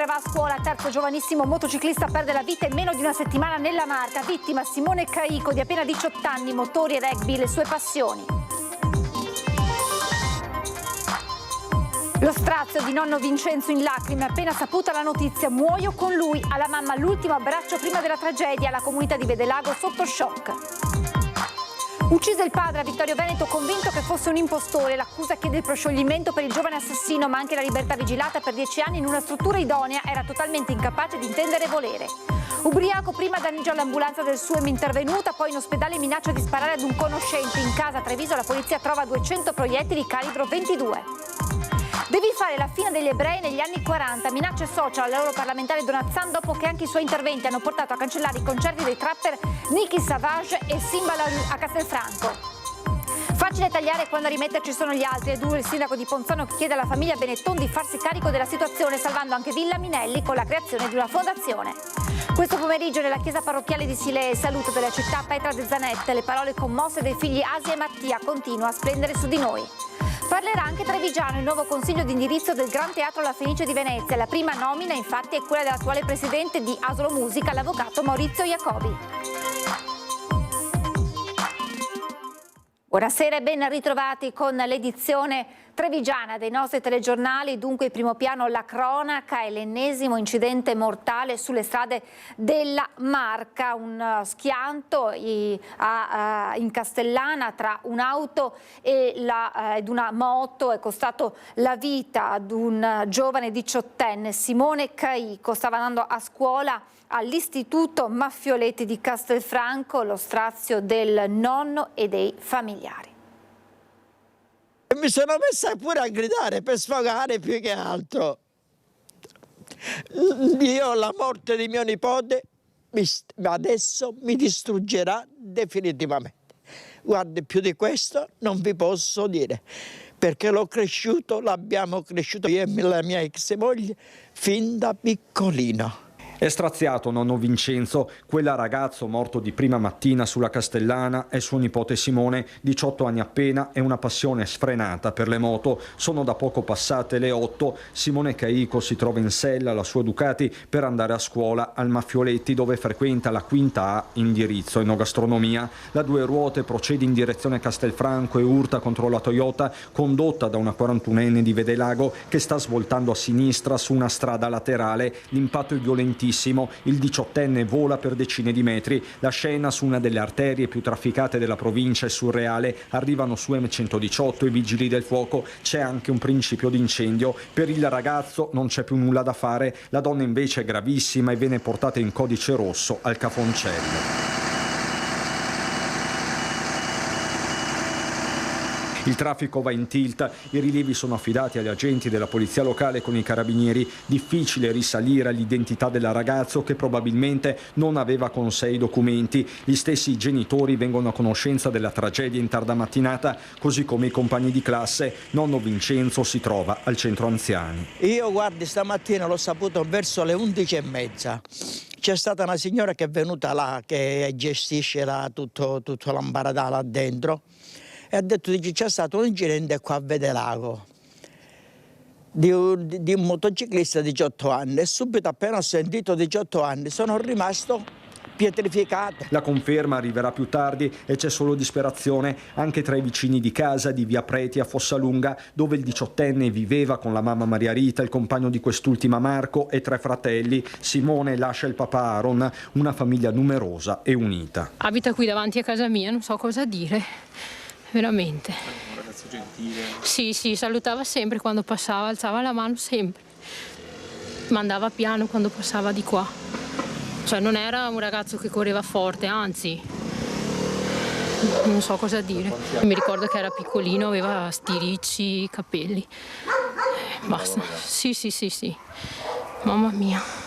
Mentre va a scuola, terzo giovanissimo motociclista perde la vita in meno di una settimana nella Marca. Vittima Simone Caico, di appena 18 anni, motori e rugby, le sue passioni. Lo strazio di nonno Vincenzo in lacrime, appena saputa la notizia, muoio con lui. Alla mamma l'ultimo abbraccio prima della tragedia, la comunità di Vedelago sotto shock. Uccise il padre a Vittorio Veneto, convinto che fosse un impostore. L'accusa chiede il proscioglimento per il giovane assassino, ma anche la libertà vigilata per 10 anni in una struttura idonea. Era totalmente incapace di intendere e volere. Ubriaco, prima danneggiò l'ambulanza del suo intervenuta, poi in ospedale minaccia di sparare ad un conoscente. In casa a Treviso la polizia trova 200 proiettili calibro 22. Devi fare la fine degli ebrei negli anni 40, minacce social all'europarlamentare Donat dopo che anche i suoi interventi hanno portato a cancellare i concerti dei trapper Nicki Savage e Simba La Rue a Castelfranco. Facile tagliare quando a rimetterci sono gli altri. È duro il sindaco di Ponzano che chiede alla famiglia Benetton di farsi carico della situazione, salvando anche Villa Minelli con la creazione di una fondazione. Questo pomeriggio nella chiesa parrocchiale di Silea, il saluto della città Petra de Zanette, le parole commosse dei figli Asia e Mattia continua a splendere su di noi. Parlerà anche Trevigiano, il nuovo consiglio di indirizzo del Gran Teatro La Fenice di Venezia. La prima nomina infatti è quella dell'attuale presidente di Asolo Musica, l'avvocato Maurizio Iacobi. Buonasera e ben ritrovati con l'edizione trevigiana dei nostri telegiornali. Dunque in primo piano la cronaca e l'ennesimo incidente mortale sulle strade della Marca, un schianto in Castellana tra un'auto ed una moto è costato la vita ad un giovane 18enne, Simone Caico. Stava andando a scuola all'Istituto Maffioletti di Castelfranco, lo strazio del nonno e dei familiari. Mi sono messa pure a gridare per sfogare più che altro. Io, la morte di mio nipote adesso mi distruggerà definitivamente. Guardi, più di questo non vi posso dire, perché l'ho cresciuto, l'abbiamo cresciuto io e la mia ex moglie fin da piccolino. È straziato nonno Vincenzo, quella ragazzo morto di prima mattina sulla Castellana è suo nipote Simone, 18 anni appena, e una passione sfrenata per le moto. Sono da poco passate le 8, Simone Caico si trova in sella alla sua Ducati per andare a scuola al Maffioletti, dove frequenta la quinta A, indirizzo enogastronomia. La due ruote procede in direzione Castelfranco e urta contro la Toyota condotta da una 41enne di Vedelago che sta svoltando a sinistra su una strada laterale. L'impatto è violentissimo. Il 18enne vola per decine di metri. La scena su una delle arterie più trafficate della provincia è surreale. Arrivano su M118 i vigili del fuoco. C'è anche un principio di incendio. Per il ragazzo non c'è più nulla da fare. La donna invece è gravissima e viene portata in codice rosso al Cafoncello. Il traffico va in tilt, i rilievi sono affidati agli agenti della polizia locale con i carabinieri. Difficile risalire all'identità del ragazzo che probabilmente non aveva con sé i documenti. Gli stessi genitori vengono a conoscenza della tragedia in tarda mattinata, così come i compagni di classe. Nonno Vincenzo si trova al centro anziani. Io, guardi, stamattina l'ho saputo verso le 11:30. C'è stata una signora che è venuta là, che gestisce tutto l'ambaradà là dentro, e ha detto che c'è stato un incidente qua a Vedelago di un motociclista di 18 anni, e subito appena ho sentito 18 anni sono rimasto pietrificato. La conferma arriverà più tardi e c'è solo disperazione anche tra i vicini di casa di via Preti a Fossalunga, dove il 18enne viveva con la mamma Maria Rita, il compagno di quest'ultima Marco e 3 fratelli. Simone lascia il papà Aaron, una famiglia numerosa e unita. Abita qui davanti a casa mia, non so cosa dire. Veramente. Un ragazzo gentile. Sì, salutava sempre quando passava, alzava la mano sempre. Mandava piano quando passava di qua. Cioè non era un ragazzo che correva forte, anzi, non so cosa dire. Mi ricordo che era piccolino, aveva sti ricci, capelli. Basta. Sì. Mamma mia.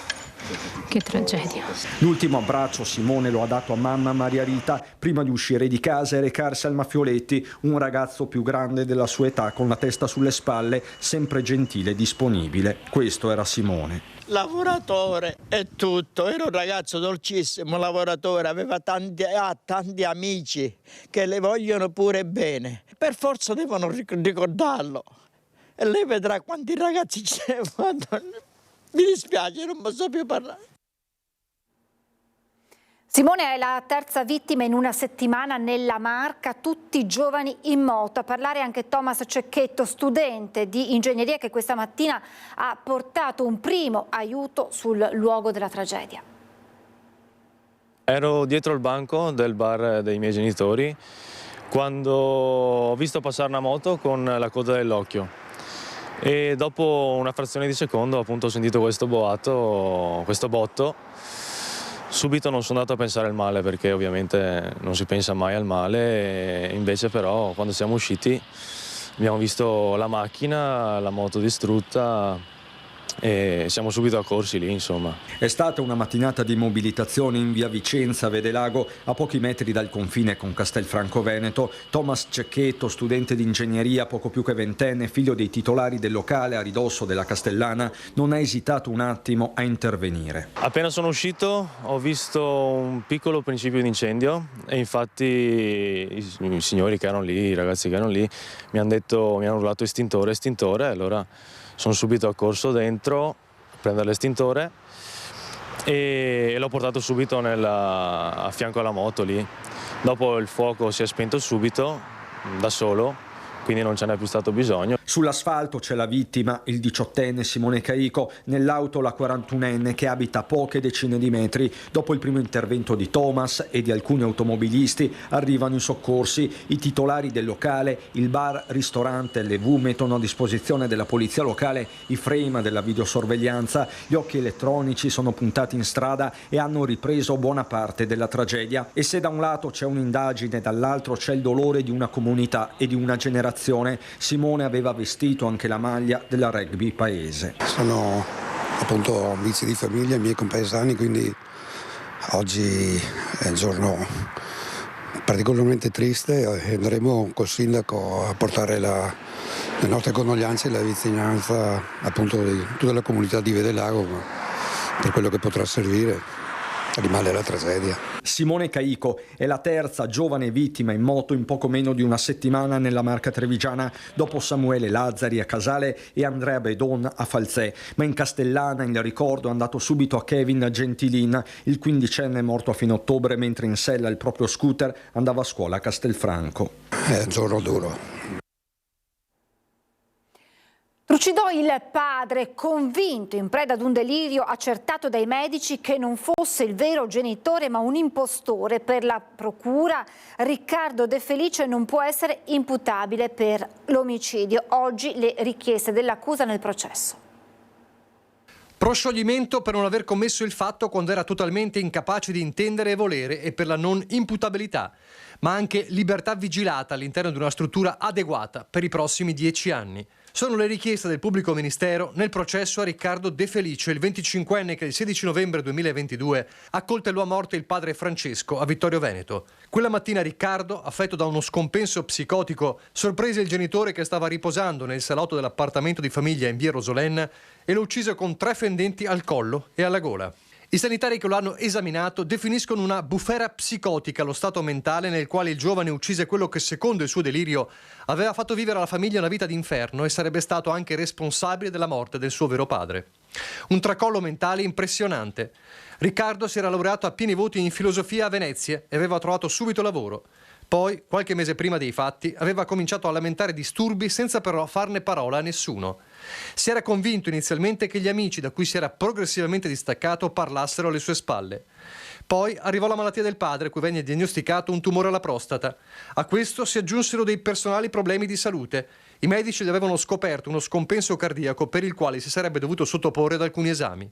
Che tragedia. L'ultimo abbraccio Simone lo ha dato a mamma Maria Rita prima di uscire di casa e recarsi al Maffioletti, un ragazzo più grande della sua età con la testa sulle spalle, sempre gentile e disponibile. Questo era Simone. Lavoratore è tutto, era un ragazzo dolcissimo, lavoratore, aveva tanti amici che le vogliono pure bene. Per forza devono ricordarlo. E lei vedrà quanti ragazzi c'è. Mi dispiace, non posso più parlare. Simone è la terza vittima in una settimana nella Marca, tutti giovani in moto. A parlare anche Thomas Cecchetto, studente di ingegneria, che questa mattina ha portato un primo aiuto sul luogo della tragedia. Ero dietro il banco del bar dei miei genitori quando ho visto passare una moto con la coda dell'occhio e dopo una frazione di secondo appunto ho sentito questo boato, questo botto. Subito non sono andato a pensare al male perché ovviamente non si pensa mai al male, e invece però quando siamo usciti abbiamo visto la macchina, la moto distrutta e siamo subito accorsi lì, insomma. È stata una mattinata di mobilitazione in via Vicenza, Vedelago, a pochi metri dal confine con Castelfranco Veneto. Thomas Cecchetto, studente di ingegneria, poco più che ventenne, figlio dei titolari del locale a ridosso della Castellana, non ha esitato un attimo a intervenire. Appena sono uscito ho visto un piccolo principio di incendio e infatti i signori che erano lì, i ragazzi che erano lì, mi hanno urlato estintore, e allora sono subito accorso dentro a prendere l'estintore e l'ho portato subito a fianco alla moto lì. Dopo il fuoco si è spento subito, da solo, quindi non ce n'è più stato bisogno. Sull'asfalto c'è la vittima, il 18enne Simone Caico, nell'auto la 41enne che abita a poche decine di metri. Dopo il primo intervento di Thomas e di alcuni automobilisti arrivano i soccorsi. I titolari del locale, il bar, ristorante, le V mettono a disposizione della polizia locale i frame della videosorveglianza. Gli occhi elettronici sono puntati in strada e hanno ripreso buona parte della tragedia. E se da un lato c'è un'indagine, dall'altro c'è il dolore di una comunità e di una generazione. Simone aveva vestito anche la maglia della rugby paese. Sono appunto amici di famiglia, miei compaesani, quindi oggi è un giorno particolarmente triste e andremo col sindaco a portare le nostre condoglianze e la vicinanza appunto di tutta la comunità di Vedelago per quello che potrà servire. Rimane la tragedia. Simone Caico è la terza giovane vittima in moto in poco meno di una settimana nella Marca trevigiana, dopo Samuele Lazzari a Casale e Andrea Bedon a Falzè. Ma in Castellana il ricordo è andato subito a Kevin Gentilin, il quindicenne morto a fine ottobre mentre in sella al proprio scooter andava a scuola a Castelfranco. È un giorno duro. Trucidò il padre, convinto, in preda ad un delirio accertato dai medici, che non fosse il vero genitore ma un impostore. Per la procura Riccardo De Felice non può essere imputabile per l'omicidio. Oggi le richieste dell'accusa nel processo. Proscioglimento per non aver commesso il fatto quando era totalmente incapace di intendere e volere e per la non imputabilità, ma anche libertà vigilata all'interno di una struttura adeguata per i prossimi 10 anni. Sono le richieste del pubblico ministero nel processo a Riccardo De Felice, il 25enne che il 16 novembre 2022 accoltellò a morte il padre Francesco a Vittorio Veneto. Quella mattina Riccardo, affetto da uno scompenso psicotico, sorprese il genitore che stava riposando nel salotto dell'appartamento di famiglia in via Rosolén e lo uccise con 3 fendenti al collo e alla gola. I sanitari che lo hanno esaminato definiscono una bufera psicotica lo stato mentale nel quale il giovane uccise quello che, secondo il suo delirio, aveva fatto vivere alla famiglia una vita d'inferno e sarebbe stato anche responsabile della morte del suo vero padre. Un tracollo mentale impressionante. Riccardo si era laureato a pieni voti in filosofia a Venezia e aveva trovato subito lavoro. Poi, qualche mese prima dei fatti, aveva cominciato a lamentare disturbi senza però farne parola a nessuno. Si era convinto inizialmente che gli amici da cui si era progressivamente distaccato parlassero alle sue spalle. Poi arrivò la malattia del padre, cui venne diagnosticato un tumore alla prostata. A questo si aggiunsero dei personali problemi di salute. I medici gli avevano scoperto uno scompenso cardiaco per il quale si sarebbe dovuto sottoporre ad alcuni esami.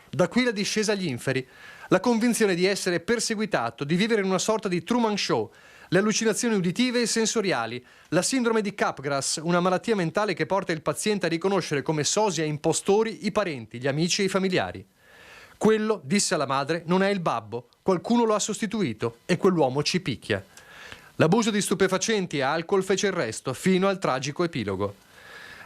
Da qui la discesa agli inferi, la convinzione di essere perseguitato, di vivere in una sorta di Truman Show, le allucinazioni uditive e sensoriali, la sindrome di Capgras, una malattia mentale che porta il paziente a riconoscere come sosia e impostori i parenti, gli amici e i familiari. Quello, disse alla madre, non è il babbo, qualcuno lo ha sostituito e quell'uomo ci picchia. L'abuso di stupefacenti e alcol fece il resto, fino al tragico epilogo.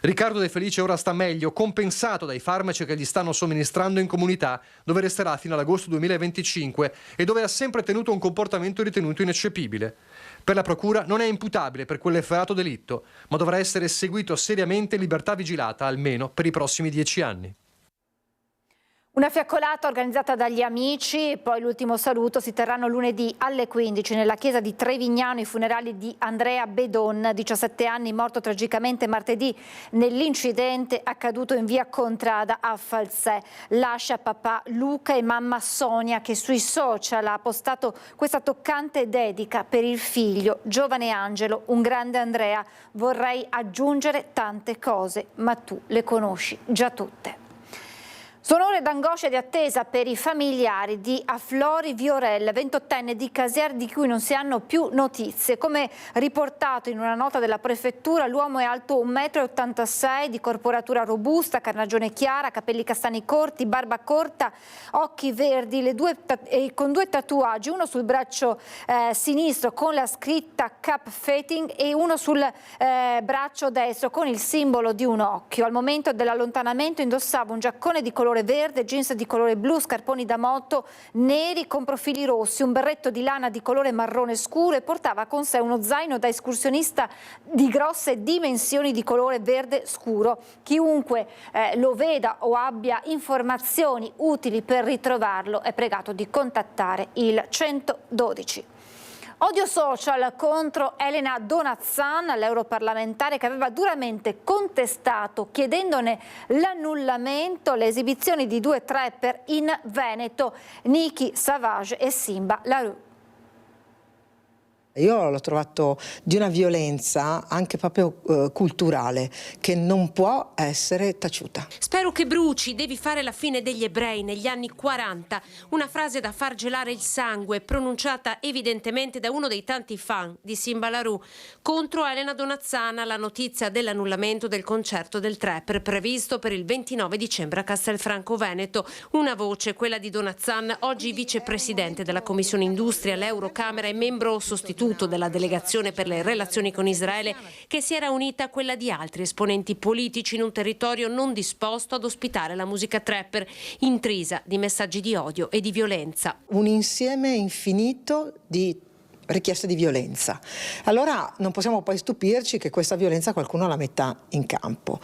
Riccardo De Felice ora sta meglio, compensato dai farmaci che gli stanno somministrando in comunità, dove resterà fino all'agosto 2025 e dove ha sempre tenuto un comportamento ritenuto ineccepibile. Per la procura non è imputabile per quell'efferato delitto, ma dovrà essere seguito seriamente in libertà vigilata almeno per i prossimi 10 anni. Una fiaccolata organizzata dagli amici, poi l'ultimo saluto. Si terranno lunedì alle 15 nella chiesa di Trevignano i funerali di Andrea Bedon, 17 anni, morto tragicamente martedì nell'incidente accaduto in via Contrada a Falsè. Lascia papà Luca e mamma Sonia, che sui social ha postato questa toccante dedica per il figlio, giovane Angelo, un grande Andrea. Vorrei aggiungere tante cose, ma tu le conosci già tutte. Sono ore d'angoscia e di attesa per i familiari di Aflori Viorel, 28enne di Casier, di cui non si hanno più notizie. Come riportato in una nota della prefettura, l'uomo è alto 1,86 m, di corporatura robusta, carnagione chiara, capelli castani corti, barba corta, occhi verdi, con 2 tatuaggi, uno sul braccio sinistro con la scritta Cap Fetting e uno sul braccio destro con il simbolo di un occhio. Al momento dell'allontanamento indossava un giaccone di colore verde, jeans di colore blu, scarponi da moto neri con profili rossi, un berretto di lana di colore marrone scuro e portava con sé uno zaino da escursionista di grosse dimensioni di colore verde scuro. Chiunque lo veda o abbia informazioni utili per ritrovarlo è pregato di contattare il 112. Odio social contro Elena Donazzan, l'europarlamentare che aveva duramente contestato, chiedendone l'annullamento, le esibizioni di 2 trapper in Veneto, Niki Savage e Simba Larue. Io l'ho trovato di una violenza anche proprio culturale che non può essere taciuta. Spero che bruci, devi fare la fine degli ebrei negli anni 40. Una frase da far gelare il sangue, pronunciata evidentemente da uno dei tanti fan di Simba Larue. Contro Elena Donazzana la notizia dell'annullamento del concerto del trapper previsto per il 29 dicembre a Castelfranco Veneto. Una voce, quella di Donazzan, oggi vicepresidente della Commissione Industria all'Eurocamera e membro sostituto della delegazione per le relazioni con Israele, che si era unita a quella di altri esponenti politici in un territorio non disposto ad ospitare la musica trapper, intrisa di messaggi di odio e di violenza. Un insieme infinito di richieste di violenza. Allora non possiamo poi stupirci che questa violenza qualcuno la metta in campo.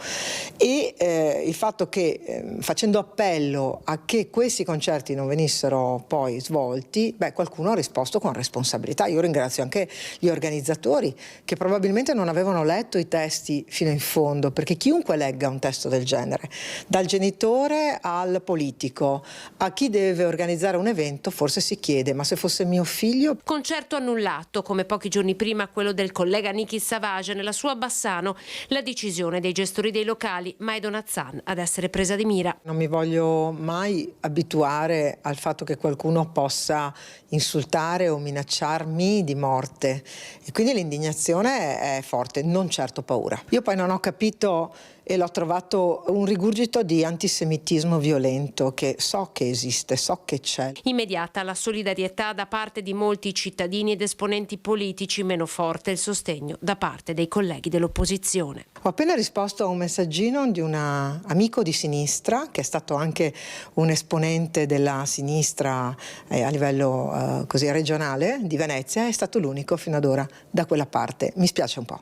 E il fatto che facendo appello a che questi concerti non venissero poi svolti, qualcuno ha risposto con responsabilità. Io ringrazio anche gli organizzatori che probabilmente non avevano letto i testi fino in fondo, perché chiunque legga un testo del genere, dal genitore al politico, a chi deve organizzare un evento, forse si chiede: ma se fosse mio figlio? Concerto annullato, come pochi giorni prima quello del collega Niki Savage nella sua Bassano. La decisione dei gestori dei locali, ma è Donazzan ad essere presa di mira. Non mi voglio mai abituare al fatto che qualcuno possa insultare o minacciarmi di morte, e quindi l'indignazione è forte, non certo paura. Io poi non ho capito e l'ho trovato un rigurgito di antisemitismo violento che so che esiste, so che c'è. Immediata la solidarietà da parte di molti cittadini ed esponenti politici, meno forte il sostegno da parte dei colleghi dell'opposizione. Ho appena risposto a un messaggino di un amico di sinistra, che è stato anche un esponente della sinistra a livello così regionale di Venezia, è stato l'unico fino ad ora da quella parte. Mi spiace un po'.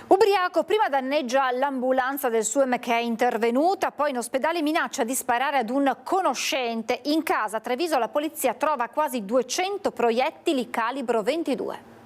Ubriaco, prima danneggia l'ambulanza del SUEM che è intervenuta, poi in ospedale minaccia di sparare ad un conoscente. In casa a Treviso la polizia trova quasi 200 proiettili calibro 22.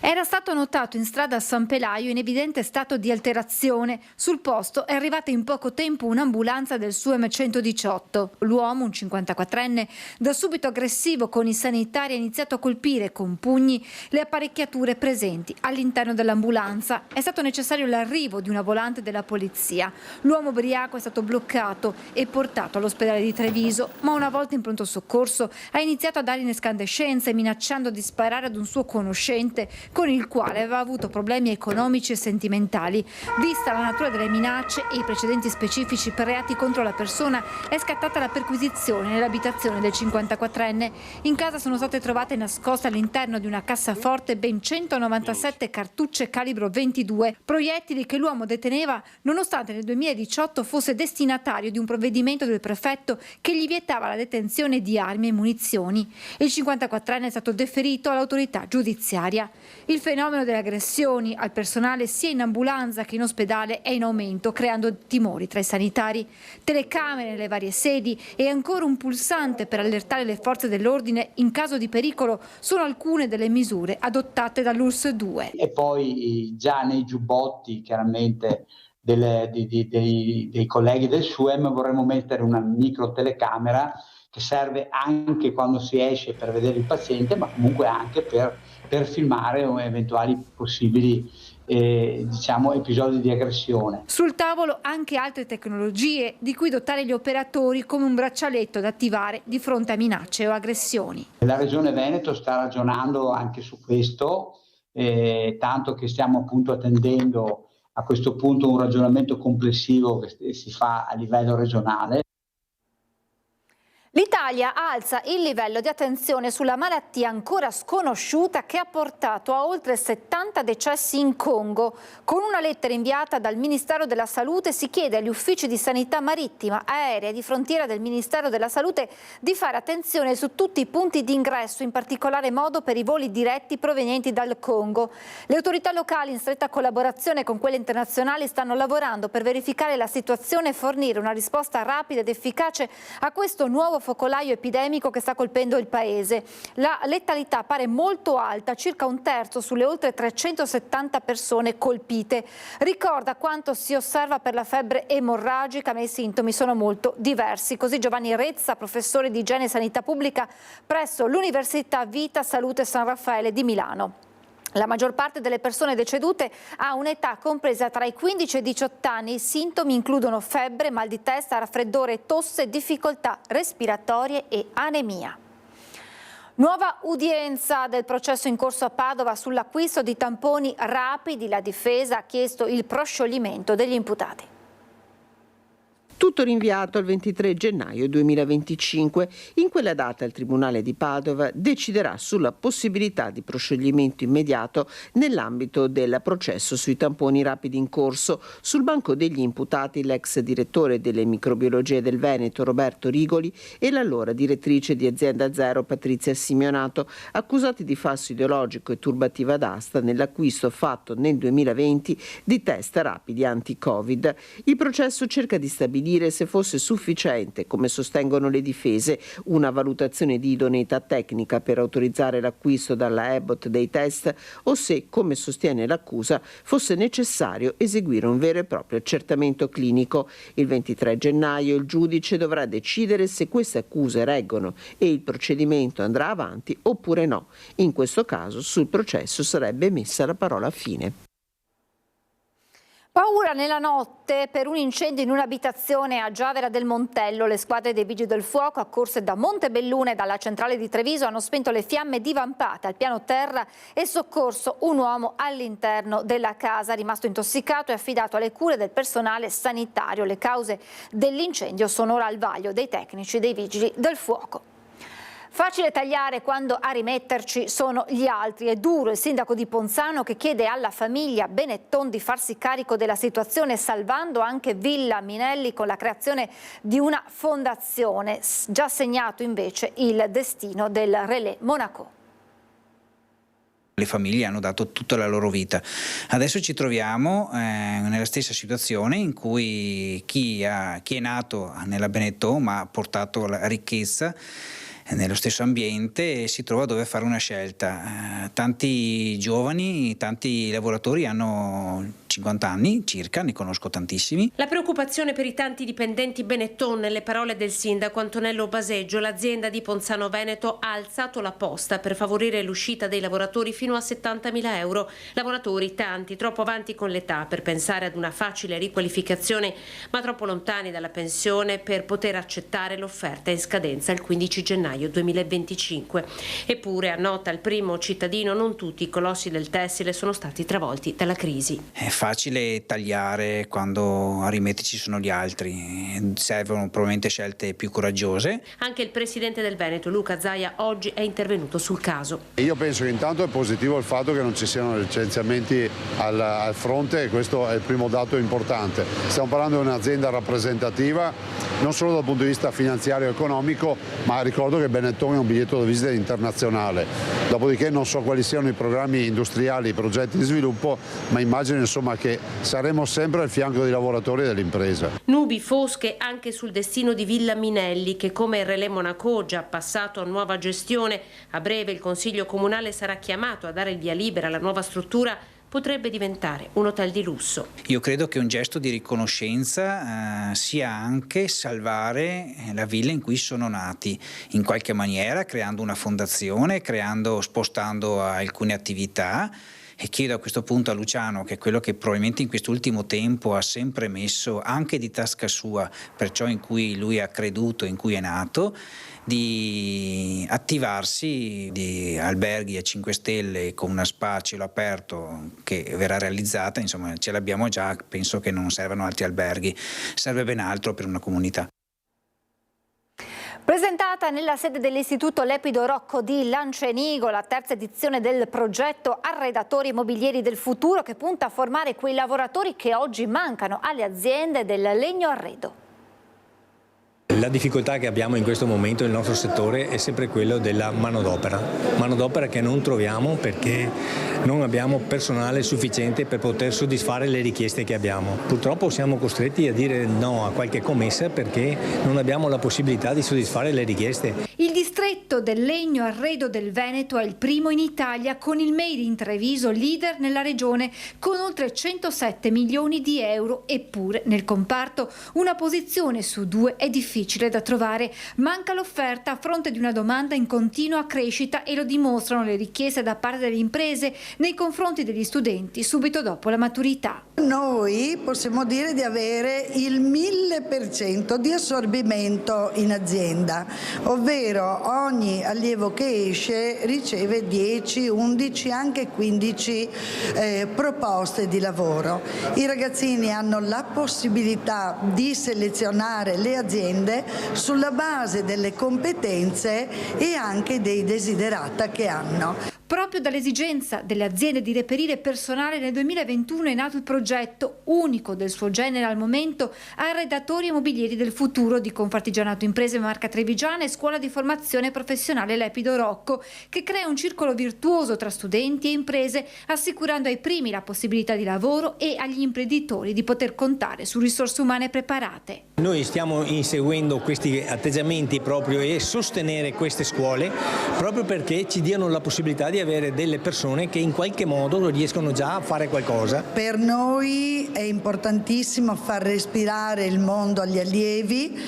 Era stato notato in strada a San Pelaio in evidente stato di alterazione. Sul posto è arrivata in poco tempo un'ambulanza del SUEM 118. L'uomo, un 54enne, da subito aggressivo con i sanitari, ha iniziato a colpire con pugni le apparecchiature presenti all'interno dell'ambulanza. È stato necessario l'arrivo di una volante della polizia. L'uomo ubriaco è stato bloccato e portato all'ospedale di Treviso, ma una volta in pronto soccorso ha iniziato a dare in escandescenze, minacciando di sparare ad un suo conoscente con il quale aveva avuto problemi economici e sentimentali. Vista la natura delle minacce e i precedenti specifici per reati contro la persona, è scattata la perquisizione nell'abitazione del 54enne. In casa sono state trovate nascoste all'interno di una cassaforte ben 197 cartucce calibro 22, proiettili che l'uomo deteneva nonostante nel 2018 fosse destinatario di un provvedimento del prefetto che gli vietava la detenzione di armi e munizioni. Il 54enne è stato deferito all'autorità giudiziaria. Il fenomeno delle aggressioni al personale sia in ambulanza che in ospedale è in aumento, creando timori tra i sanitari. Telecamere nelle varie sedi e ancora un pulsante per allertare le forze dell'ordine in caso di pericolo sono alcune delle misure adottate dall'ULSS 2. E poi già nei giubbotti chiaramente dei colleghi del SUEM vorremmo mettere una micro telecamera che serve anche quando si esce per vedere il paziente, ma comunque anche per filmare eventuali possibili episodi di aggressione. Sul tavolo anche altre tecnologie di cui dotare gli operatori, come un braccialetto da attivare di fronte a minacce o aggressioni. La Regione Veneto sta ragionando anche su questo, tanto che stiamo appunto attendendo a questo punto un ragionamento complessivo che si fa a livello regionale. L'Italia alza il livello di attenzione sulla malattia ancora sconosciuta che ha portato a oltre 70 decessi in Congo. Con una lettera inviata dal Ministero della Salute si chiede agli uffici di sanità marittima, aerea e di frontiera del Ministero della Salute di fare attenzione su tutti i punti di ingresso, in particolare modo per i voli diretti provenienti dal Congo. Le autorità locali, in stretta collaborazione con quelle internazionali, stanno lavorando per verificare la situazione e fornire una risposta rapida ed efficace a questo nuovo focolaio epidemico che sta colpendo il paese. La letalità pare molto alta, circa un terzo sulle oltre 370 persone colpite. Ricorda quanto si osserva per la febbre emorragica, ma i sintomi sono molto diversi. Così Giovanni Rezza, professore di igiene e sanità pubblica presso l'Università Vita Salute San Raffaele di Milano. La maggior parte delle persone decedute ha un'età compresa tra i 15 e i 18 anni. I sintomi includono febbre, mal di testa, raffreddore, tosse, difficoltà respiratorie e anemia. Nuova udienza del processo in corso a Padova sull'acquisto di tamponi rapidi. La difesa ha chiesto il proscioglimento degli imputati. Tutto rinviato al 23 gennaio 2025. In quella data il Tribunale di Padova deciderà sulla possibilità di proscioglimento immediato nell'ambito del processo sui tamponi rapidi in corso. Sul banco degli imputati l'ex direttore delle microbiologie del Veneto Roberto Rigoli e l'allora direttrice di Azienda Zero Patrizia Simeonato, accusati di falso ideologico e turbativa d'asta nell'acquisto fatto nel 2020 di test rapidi anti-Covid. Il processo cerca di stabilire se fosse sufficiente, come sostengono le difese, una valutazione di idoneità tecnica per autorizzare l'acquisto dalla Abbott dei test o se, come sostiene l'accusa, fosse necessario eseguire un vero e proprio accertamento clinico. Il 23 gennaio il giudice dovrà decidere se queste accuse reggono e il procedimento andrà avanti oppure no. In questo caso sul processo sarebbe messa la parola fine. Paura nella notte per un incendio in un'abitazione a Giavera del Montello. Le squadre dei Vigili del Fuoco, accorse da Montebelluna e dalla centrale di Treviso, hanno spento le fiamme divampate al piano terra e soccorso un uomo all'interno della casa, rimasto intossicato e affidato alle cure del personale sanitario. Le cause dell'incendio sono ora al vaglio dei tecnici dei Vigili del Fuoco. Facile tagliare quando a rimetterci sono gli altri. È duro il sindaco di Ponzano che chiede alla famiglia Benetton di farsi carico della situazione, salvando anche Villa Minelli con la creazione di una fondazione. Già segnato invece il destino del Relais Monaco. Le famiglie hanno dato tutta la loro vita. Adesso ci troviamo nella stessa situazione in cui chi è nato nella Benetton ma ha portato la ricchezza nello stesso ambiente si trova a dover fare una scelta. Tanti giovani, tanti lavoratori hanno 50 anni circa, ne conosco tantissimi. La preoccupazione per i tanti dipendenti Benetton, nelle parole del sindaco Antonello Baseggio. L'azienda di Ponzano Veneto ha alzato la posta per favorire l'uscita dei lavoratori fino a 70.000 euro. Lavoratori tanti, troppo avanti con l'età per pensare ad una facile riqualificazione, ma troppo lontani dalla pensione per poter accettare l'offerta in scadenza il 15 gennaio 2025. Eppure, annota il primo cittadino, non tutti i colossi del tessile sono stati travolti dalla crisi. È facile tagliare quando a rimetterci sono gli altri, servono probabilmente scelte più coraggiose. Anche il presidente del Veneto, Luca Zaia, oggi è intervenuto sul caso. Io penso che intanto è positivo il fatto che non ci siano licenziamenti al fronte, e questo è il primo dato importante. Stiamo parlando di un'azienda rappresentativa non solo dal punto di vista finanziario e economico, ma ricordo che che Benetton è un biglietto da visita internazionale, dopodiché non so quali siano i programmi industriali, i progetti di sviluppo, ma immagino insomma che saremo sempre al fianco dei lavoratori e dell'impresa. Nubi fosche anche sul destino di Villa Minelli, che come il Relais Monaco, già passato a nuova gestione, a breve il Consiglio Comunale sarà chiamato a dare il via libera alla nuova struttura, potrebbe diventare un hotel di lusso. Io credo che un gesto di riconoscenza sia anche salvare la villa in cui sono nati, in qualche maniera creando una fondazione, spostando alcune attività. E chiedo a questo punto a Luciano, che è quello che probabilmente in quest'ultimo tempo ha sempre messo anche di tasca sua per ciò in cui lui ha creduto, in cui è nato, di attivarsi di alberghi a 5 stelle con una spa a cielo aperto che verrà realizzata, insomma ce l'abbiamo già, penso che non servano altri alberghi, serve ben altro per una comunità. Presentata nella sede dell'Istituto Lepido Rocco di Lancenigo la terza edizione del progetto Arredatori Immobilieri del Futuro, che punta a formare quei lavoratori che oggi mancano alle aziende del legno arredo. La difficoltà che abbiamo in questo momento nel nostro settore è sempre quello della manodopera che non troviamo perché non abbiamo personale sufficiente per poter soddisfare le richieste che abbiamo. Purtroppo siamo costretti a dire no a qualche commessa perché non abbiamo la possibilità di soddisfare le richieste. Il distretto del legno arredo del Veneto è il primo in Italia, con il Made in Treviso leader nella regione con oltre 107 milioni di euro, eppure nel comparto una posizione su 2 è difficile da trovare. Manca l'offerta a fronte di una domanda in continua crescita e lo dimostrano le richieste da parte delle imprese nei confronti degli studenti subito dopo la maturità. Noi possiamo dire di avere il 1000% di assorbimento in azienda, ovvero ogni allievo che esce riceve 10, 11, anche 15 proposte di lavoro. I ragazzini hanno la possibilità di selezionare le aziende sulla base delle competenze e anche dei desiderata che hanno. Proprio dall'esigenza delle aziende di reperire personale, nel 2021 è nato il progetto, unico del suo genere al momento, Arredatori Immobilieri del Futuro di Confartigianato Imprese Marca Trevigiana e Scuola di Formazione Professionale Lepido Rocco, che crea un circolo virtuoso tra studenti e imprese, assicurando ai primi la possibilità di lavoro e agli imprenditori di poter contare su risorse umane preparate. Noi stiamo inseguendo questi atteggiamenti proprio e sostenere queste scuole proprio perché ci diano la possibilità di avere delle persone che in qualche modo riescono già a fare qualcosa. Per noi è importantissimo far respirare il mondo agli allievi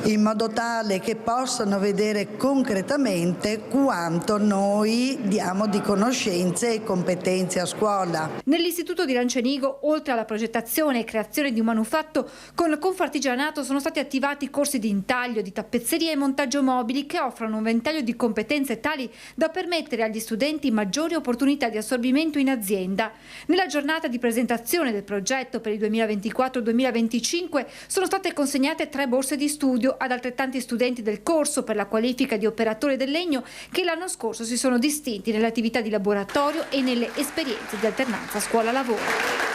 in modo tale che possano vedere concretamente quanto noi diamo di conoscenze e competenze a scuola. Nell'Istituto di Lancenigo, oltre alla progettazione e creazione di un manufatto, con Confartigianato sono stati attivati corsi di intaglio, di tappezzeria e montaggio mobili che offrono un ventaglio di competenze tali da permettere agli studenti maggiori opportunità di assorbimento in azienda. Nella giornata di presentazione del progetto per il 2024-2025 sono state consegnate 3 borse di studio ad altrettanti studenti del corso per la qualifica di operatore del legno che l'anno scorso si sono distinti nelle attività di laboratorio e nelle esperienze di alternanza scuola-lavoro.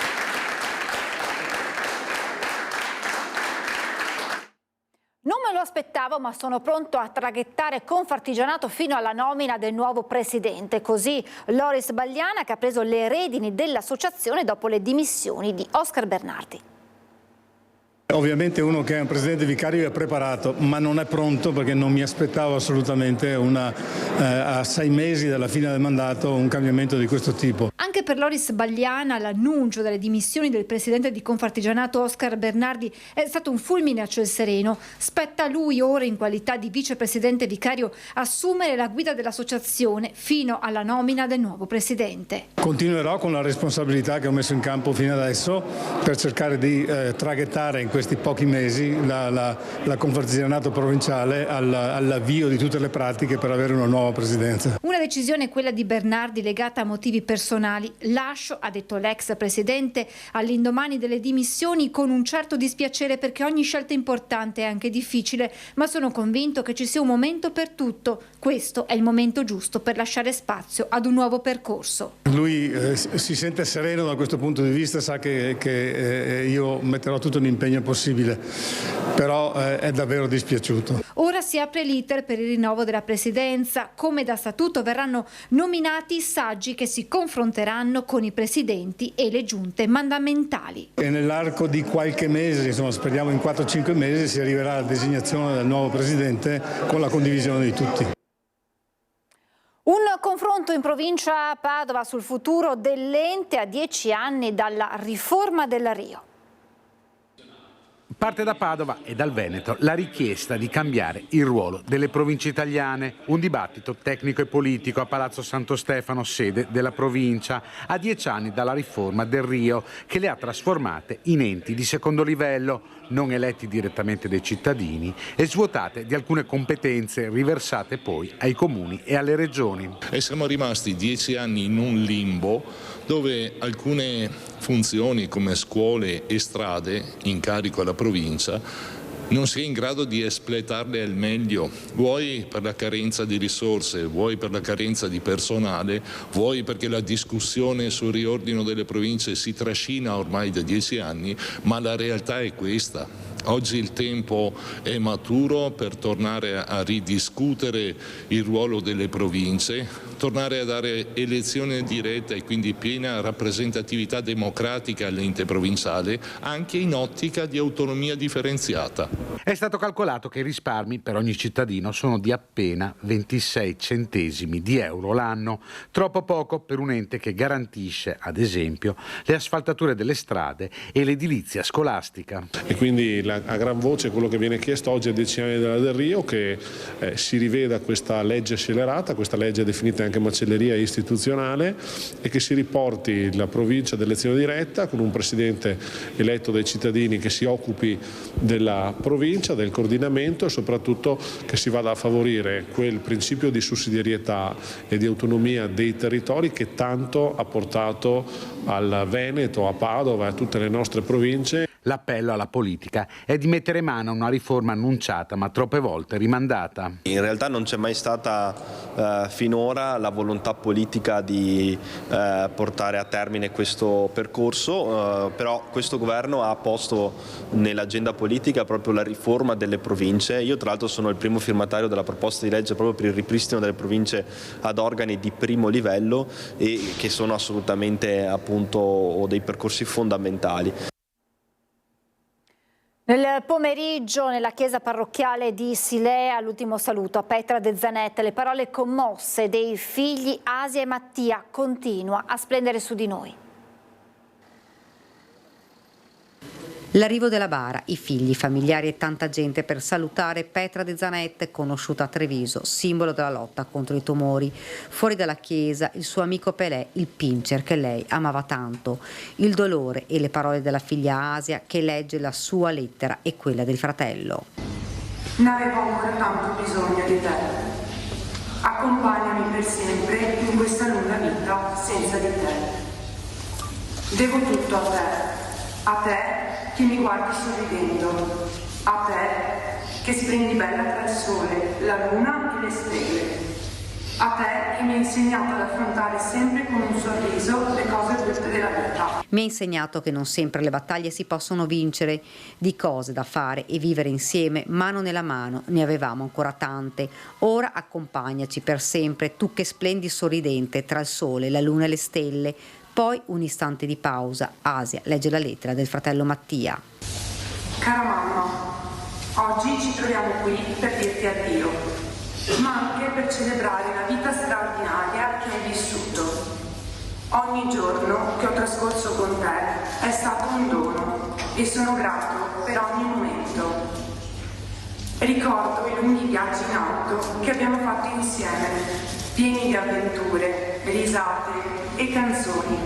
Non me lo aspettavo, ma sono pronto a traghettare Confartigianato fino alla nomina del nuovo presidente. Così Loris Bagliana, che ha preso le redini dell'associazione dopo le dimissioni di Oscar Bernardi. Ovviamente uno che è un presidente vicario è preparato, ma non è pronto perché non mi aspettavo assolutamente a 6 mesi dalla fine del mandato un cambiamento di questo tipo. Anche per Loris Bagliana l'annuncio delle dimissioni del presidente di Confartigianato Oscar Bernardi è stato un fulmine a ciel sereno. Spetta a lui ora, in qualità di vicepresidente vicario, assumere la guida dell'associazione fino alla nomina del nuovo presidente. Continuerò con la responsabilità che ho messo in campo fino adesso per cercare di traghettare in questi pochi mesi la Confartigianato provinciale all'avvio di tutte le pratiche per avere una nuova presidenza. Una decisione, quella di Bernardi, legata a motivi personali, nazionali. Lascio, ha detto l'ex presidente all'indomani delle dimissioni, con un certo dispiacere perché ogni scelta è importante e anche difficile, ma sono convinto che ci sia un momento per tutto. Questo è il momento giusto per lasciare spazio ad un nuovo percorso. Lui si sente sereno da questo punto di vista, sa che io metterò tutto l'impegno possibile, però è davvero dispiaciuto. Ora si apre l'iter per il rinnovo della presidenza. Come da statuto verranno nominati i saggi che si confronteranno con i presidenti e le giunte mandamentali. E nell'arco di qualche mese, insomma speriamo in 4-5 mesi, si arriverà alla designazione del nuovo presidente con la condivisione di tutti. Un confronto in provincia Padova sul futuro dell'ente a 10 anni dalla riforma della Rio. Parte da Padova e dal Veneto la richiesta di cambiare il ruolo delle province italiane. Un dibattito tecnico e politico a Palazzo Santo Stefano, sede della provincia, a 10 anni dalla riforma del Rio, che le ha trasformate in enti di secondo livello, non eletti direttamente dai cittadini e svuotate di alcune competenze riversate poi ai comuni e alle regioni. E siamo rimasti 10 anni in un limbo dove alcune funzioni come scuole e strade in carico alla provincia non si è in grado di espletarle al meglio, vuoi per la carenza di risorse, vuoi per la carenza di personale, vuoi perché la discussione sul riordino delle province si trascina ormai da 10 anni, ma la realtà è questa. Oggi il tempo è maturo per tornare a ridiscutere il ruolo delle province, tornare a dare elezione diretta e quindi piena rappresentatività democratica all'ente provinciale, anche in ottica di autonomia differenziata. È stato calcolato che i risparmi per ogni cittadino sono di appena 26 centesimi di euro l'anno, troppo poco per un ente che garantisce, ad esempio, le asfaltature delle strade e l'edilizia scolastica. E quindi a gran voce quello che viene chiesto oggi a 10 anni della Del Rio, che si riveda questa legge scellerata, questa legge definita anche macelleria istituzionale, e che si riporti la provincia d'elezione diretta con un presidente eletto dai cittadini che si occupi della provincia, del coordinamento, e soprattutto che si vada a favorire quel principio di sussidiarietà e di autonomia dei territori che tanto ha portato al Veneto, a Padova e a tutte le nostre province. L'appello alla politica è di mettere mano a una riforma annunciata ma troppe volte rimandata. In realtà non c'è mai stata finora la volontà politica di portare a termine questo percorso, però questo governo ha posto nell'agenda politica proprio la riforma delle province. Io tra l'altro sono il primo firmatario della proposta di legge proprio per il ripristino delle province ad organi di primo livello, e che sono assolutamente appunto dei percorsi fondamentali. Nel pomeriggio nella chiesa parrocchiale di Silea, l'ultimo saluto a Petra De Zanette, le parole commosse dei figli Asia e Mattia continua a splendere su di noi. L'arrivo della bara, i figli, familiari e tanta gente per salutare Petra De Zanette, conosciuta a Treviso, simbolo della lotta contro i tumori. Fuori dalla chiesa il suo amico Pelé, il pincher che lei amava tanto. Il dolore e le parole della figlia Asia che legge la sua lettera e quella del fratello. Ne avevo ancora tanto bisogno di te. Accompagnami per sempre in questa lunga vita senza di te. Devo tutto a te che mi guardi sorridendo, a te che splendi bella tra il sole, la luna e le stelle, a te che mi hai insegnato ad affrontare sempre con un sorriso le cose brutte della vita. Mi ha insegnato che non sempre le battaglie si possono vincere, di cose da fare e vivere insieme, mano nella mano, ne avevamo ancora tante. Ora accompagnaci per sempre, tu che splendi sorridente tra il sole, la luna e le stelle. Poi un istante di pausa. Asia legge la lettera del fratello Mattia. Cara mamma, oggi ci troviamo qui per dirti addio, ma anche per celebrare la vita straordinaria che hai vissuto. Ogni giorno che ho trascorso con te è stato un dono e sono grato per ogni momento. Ricordo i lunghi viaggi in auto che abbiamo fatto insieme, pieni di avventure, risate e canzoni.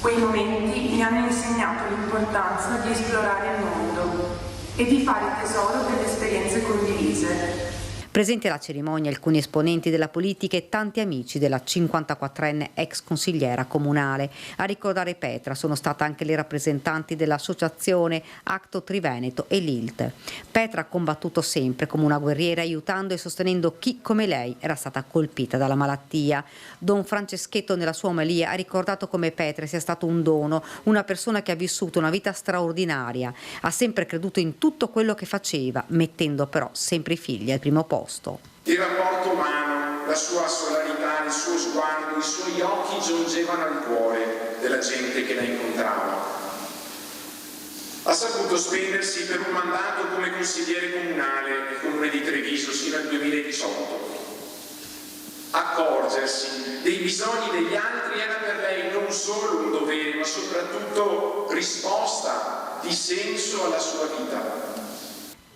Quei momenti mi hanno insegnato l'importanza di esplorare il mondo e di fare tesoro delle esperienze condivise. Presenti alla cerimonia alcuni esponenti della politica e tanti amici della 54enne ex consigliera comunale. A ricordare Petra sono state anche le rappresentanti dell'associazione Acto Triveneto e l'ILT. Petra ha combattuto sempre come una guerriera, aiutando e sostenendo chi come lei era stata colpita dalla malattia. Don Franceschetto nella sua omelia ha ricordato come Petra sia stato un dono, una persona che ha vissuto una vita straordinaria, ha sempre creduto in tutto quello che faceva, mettendo però sempre i figli al primo posto. Il rapporto umano, la sua solarità, il suo sguardo, i suoi occhi giungevano al cuore della gente che la incontrava. Ha saputo spendersi per un mandato come consigliere comunale del Comune di Treviso sino al 2018. Accorgersi dei bisogni degli altri era per lei non solo un dovere, ma soprattutto risposta di senso alla sua vita.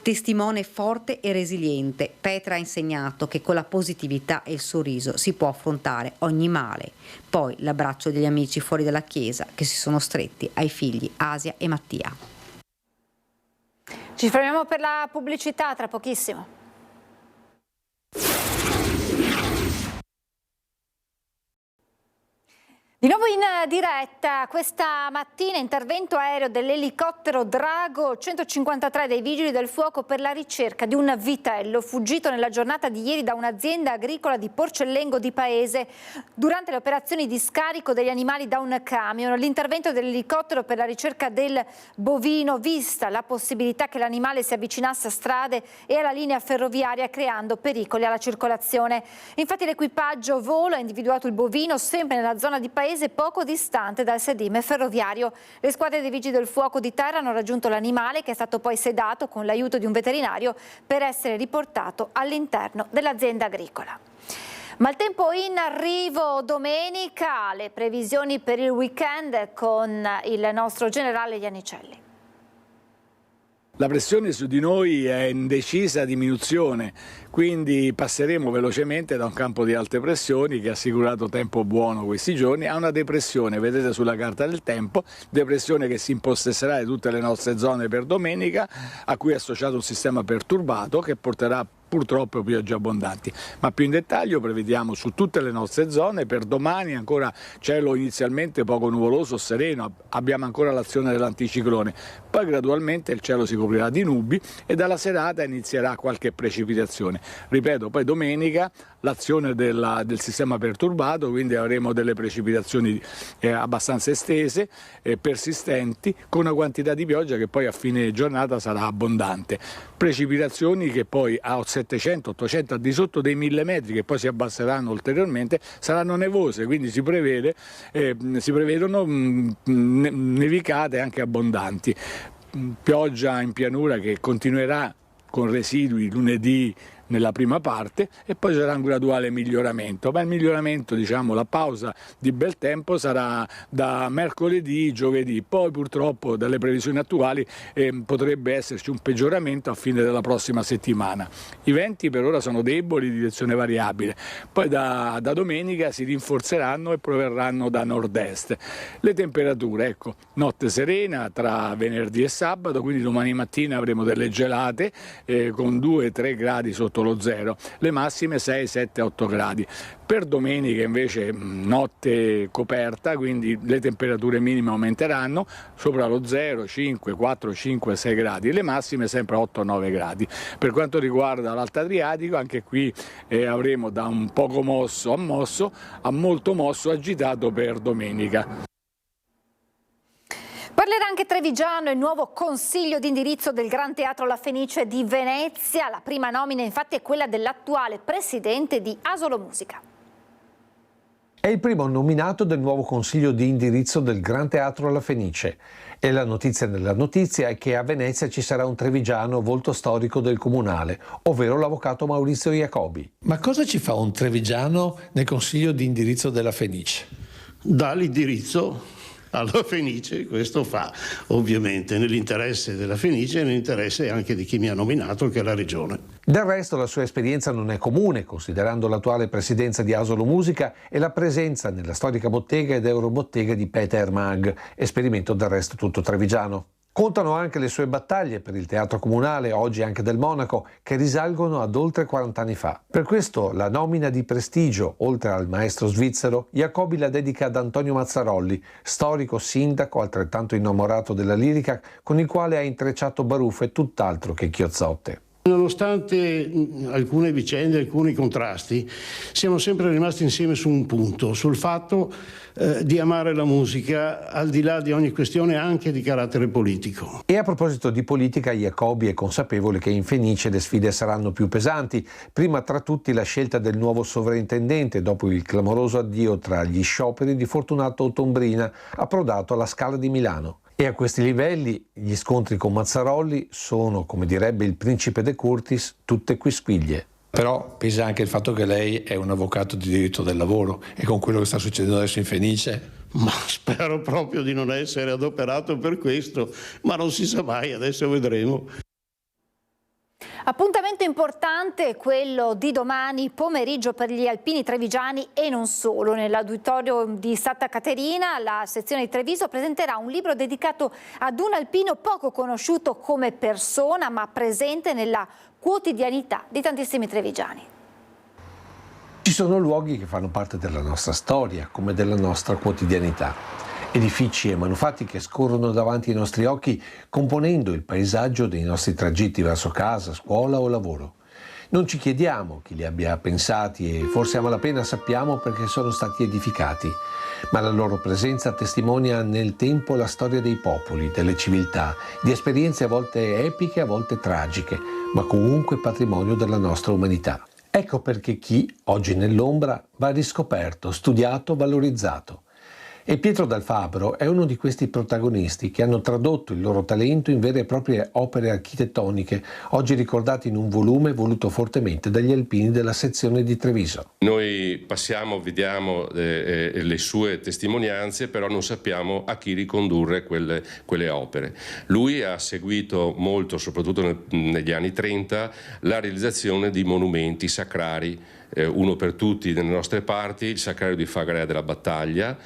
Testimone forte e resiliente, Petra ha insegnato che con la positività e il sorriso si può affrontare ogni male. Poi l'abbraccio degli amici fuori dalla chiesa che si sono stretti ai figli Asia e Mattia. Ci fermiamo per la pubblicità, tra pochissimo. Di nuovo in diretta, questa mattina intervento aereo dell'elicottero Drago 153 dei Vigili del Fuoco per la ricerca di un vitello fuggito nella giornata di ieri da un'azienda agricola di Porcellengo di Paese durante le operazioni di scarico degli animali da un camion. L'intervento dell'elicottero per la ricerca del bovino, vista la possibilità che l'animale si avvicinasse a strade e alla linea ferroviaria creando pericoli alla circolazione. Infatti l'equipaggio volo ha individuato il bovino sempre nella zona di Paese, poco distante dal sedime ferroviario. Le squadre dei Vigili del Fuoco di terra hanno raggiunto l'animale, che è stato poi sedato con l'aiuto di un veterinario per essere riportato all'interno dell'azienda agricola. Maltempo in arrivo domenica, le previsioni per il weekend con il nostro generale Iannicelli. La pressione su di noi è in decisa diminuzione, quindi passeremo velocemente da un campo di alte pressioni che ha assicurato tempo buono questi giorni a una depressione, vedete sulla carta del tempo, depressione che si impossesserà di tutte le nostre zone per domenica, a cui è associato un sistema perturbato che porterà purtroppo piogge abbondanti, ma più in dettaglio prevediamo su tutte le nostre zone. Per domani ancora cielo inizialmente poco nuvoloso, sereno, abbiamo ancora l'azione dell'anticiclone, poi gradualmente il cielo si coprirà di nubi e dalla serata inizierà qualche precipitazione. Ripeto, poi domenica l'azione del sistema perturbato, quindi avremo delle precipitazioni abbastanza estese, persistenti, con una quantità di pioggia che poi a fine giornata sarà abbondante. Precipitazioni che poi a 700, 800, al di sotto dei 1000 metri, che poi si abbasseranno ulteriormente, saranno nevose, quindi si prevedono nevicate anche abbondanti. Pioggia in pianura che continuerà con residui lunedì nella prima parte e poi sarà un graduale miglioramento, ma il miglioramento, diciamo, la pausa di bel tempo sarà da mercoledì, giovedì, poi purtroppo dalle previsioni attuali potrebbe esserci un peggioramento a fine della prossima settimana. I venti per ora sono deboli, di direzione variabile, poi da domenica si rinforzeranno e proverranno da nord-est. Le temperature, ecco, notte serena tra venerdì e sabato, quindi domani mattina avremo delle gelate con 2-3 gradi sotto lo zero, le massime 6, 7, 8 gradi. Per domenica invece notte coperta, quindi le temperature minime aumenteranno sopra lo 0, 5, 4, 5, 6 gradi, le massime sempre 8, 9 gradi. Per quanto riguarda l'Alto Adriatico, anche qui avremo da un poco mosso a mosso a molto mosso agitato per domenica. Parlerà anche Trevigiano, il nuovo consiglio di indirizzo del Gran Teatro La Fenice di Venezia. La prima nomina infatti è quella dell'attuale presidente di Asolo Musica. È il primo nominato del nuovo consiglio di indirizzo del Gran Teatro La Fenice. E la notizia nella notizia è che a Venezia ci sarà un trevigiano volto storico del comunale, ovvero l'avvocato Maurizio Iacobi. Ma cosa ci fa un trevigiano nel consiglio di indirizzo della Fenice? Dà l'indirizzo alla Fenice, questo fa ovviamente nell'interesse della Fenice e nell'interesse anche di chi mi ha nominato, che è la Regione. Del resto la sua esperienza non è comune, considerando l'attuale presidenza di Asolo Musica e la presenza nella storica bottega ed eurobottega di Peter Mag, esperimento del resto tutto trevigiano. Contano anche le sue battaglie per il teatro comunale, oggi anche del Monaco, che risalgono ad oltre 40 anni fa. Per questo la nomina di prestigio, oltre al maestro svizzero, Jacobi la dedica ad Antonio Mazzarolli, storico sindaco altrettanto innamorato della lirica, con il quale ha intrecciato baruffe tutt'altro che chiozzotte. Nonostante alcune vicende, alcuni contrasti, siamo sempre rimasti insieme su un punto, sul fatto di amare la musica al di là di ogni questione anche di carattere politico. E a proposito di politica, Jacobi è consapevole che in Fenice le sfide saranno più pesanti, prima tra tutti la scelta del nuovo sovrintendente dopo il clamoroso addio tra gli scioperi di Fortunato Otombrina approdato alla Scala di Milano. E a questi livelli gli scontri con Mazzarolli sono, come direbbe il principe De Curtis, tutte quisquiglie. Però pesa anche il fatto che lei è un avvocato di diritto del lavoro e con quello che sta succedendo adesso in Fenice. Ma spero proprio di non essere adoperato per questo, ma non si sa mai, adesso vedremo. Appuntamento importante è quello di domani pomeriggio per gli alpini trevigiani e non solo. Nell'auditorio di Santa Caterina la sezione di Treviso presenterà un libro dedicato ad un alpino poco conosciuto come persona ma presente nella quotidianità di tantissimi trevigiani. Ci sono luoghi che fanno parte della nostra storia, come della nostra quotidianità. Edifici e manufatti che scorrono davanti ai nostri occhi, componendo il paesaggio dei nostri tragitti verso casa, scuola o lavoro. Non ci chiediamo chi li abbia pensati e forse a malapena sappiamo perché sono stati edificati, ma la loro presenza testimonia nel tempo la storia dei popoli, delle civiltà, di esperienze a volte epiche, a volte tragiche, ma comunque patrimonio della nostra umanità. Ecco perché chi, oggi nell'ombra, va riscoperto, studiato, valorizzato. E Pietro Dal Fabbro è uno di questi protagonisti che hanno tradotto il loro talento in vere e proprie opere architettoniche, oggi ricordate in un volume voluto fortemente dagli alpini della sezione di Treviso. Noi passiamo, vediamo le sue testimonianze, però non sappiamo a chi ricondurre quelle opere. Lui ha seguito molto, soprattutto negli anni 30, la realizzazione di monumenti sacrari, uno per tutti nelle nostre parti, il Sacrario di Fagarea della Battaglia,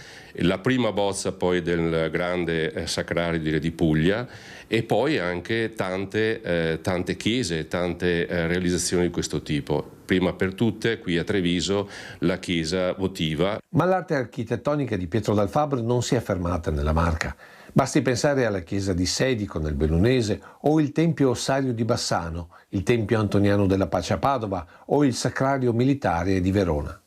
la prima bozza poi del grande Sacrario di Puglia e poi anche tante chiese, tante realizzazioni di questo tipo. Prima per tutte, qui a Treviso, la chiesa votiva. Ma l'arte architettonica di Pietro Dal Fabbro non si è fermata nella Marca. Basti pensare alla chiesa di Sedico nel Bellunese o il Tempio Ossario di Bassano, il Tempio Antoniano della Pace a Padova o il Sacrario Militare di Verona.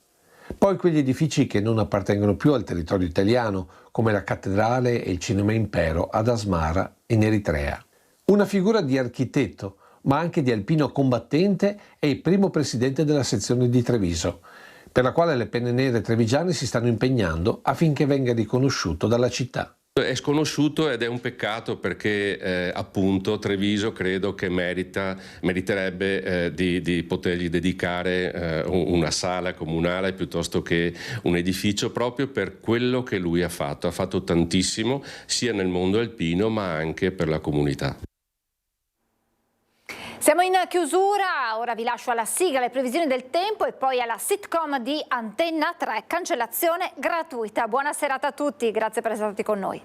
Poi quegli edifici che non appartengono più al territorio italiano, come la cattedrale e il Cinema Impero ad Asmara in Eritrea. Una figura di architetto, ma anche di alpino combattente e il primo presidente della sezione di Treviso, per la quale le penne nere trevigiane si stanno impegnando affinché venga riconosciuto dalla città. È sconosciuto ed è un peccato perché appunto Treviso credo che meriterebbe di potergli dedicare una sala comunale piuttosto che un edificio, proprio per quello che lui ha fatto tantissimo sia nel mondo alpino ma anche per la comunità. Siamo in chiusura, ora vi lascio alla sigla, le previsioni del tempo e poi alla sitcom di Antenna 3, cancellazione gratuita. Buona serata a tutti, grazie per essere stati con noi.